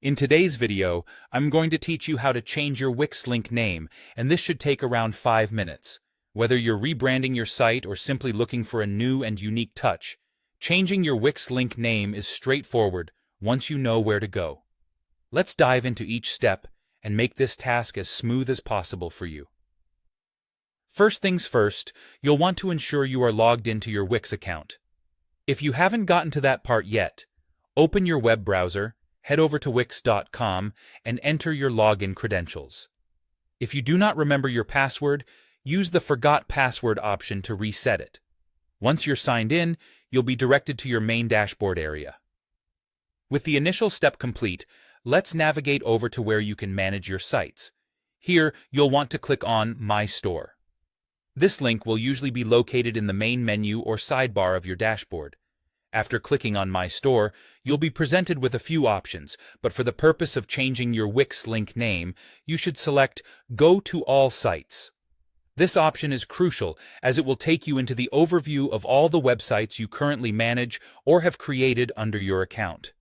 In today's video, I'm going to teach you how to change your Wix link name, and this should take around 5 minutes. Whether you're rebranding your site or simply looking for a new and unique touch, changing your Wix link name is straightforward once you know where to go. Let's dive into each step and make this task as smooth as possible for you. First things first, you'll want to ensure you are logged into your Wix account. If you haven't gotten to that part yet, open your web browser, head over to wix.com, and enter your login credentials. If you do not remember your password, use the Forgot Password option to reset it. Once you're signed in, you'll be directed to your main dashboard area. With the initial step complete, let's navigate over to where you can manage your sites. Here, you'll want to click on My Store. This link will usually be located in the main menu or sidebar of your dashboard. After clicking on My Store, you'll be presented with a few options, but for the purpose of changing your Wix link name, you should select Go to All Sites. This option is crucial as it will take you into the overview of all the websites you currently manage or have created under your account.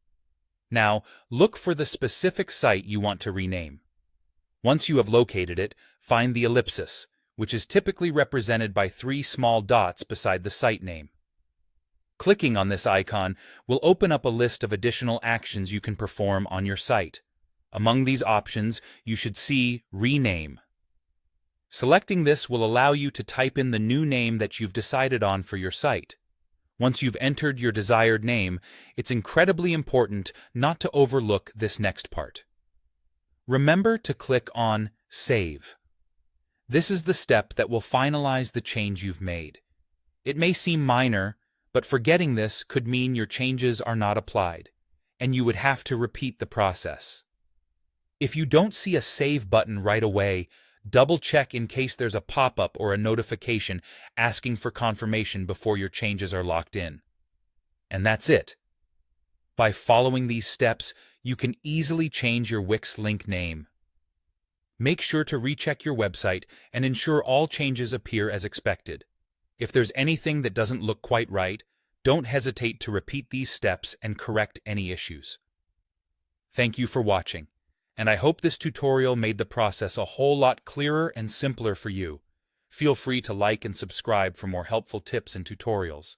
Now, look for the specific site you want to rename. Once you have located it, find the ellipsis, which is typically represented by 3 small dots beside the site name. Clicking on this icon will open up a list of additional actions you can perform on your site. Among these options, you should see Rename. Selecting this will allow you to type in the new name that you've decided on for your site. Once you've entered your desired name, it's incredibly important not to overlook this next part. Remember to click on Save. This is the step that will finalize the change you've made. It may seem minor, but forgetting this could mean your changes are not applied, and you would have to repeat the process. If you don't see a Save button right away, double-check in case there's a pop-up or a notification asking for confirmation before your changes are locked in. And that's it. By following these steps, you can easily change your Wix link name. Make sure to recheck your website and ensure all changes appear as expected. If there's anything that doesn't look quite right, don't hesitate to repeat these steps and correct any issues. Thank you for watching, and I hope this tutorial made the process a whole lot clearer and simpler for you. Feel free to like and subscribe for more helpful tips and tutorials.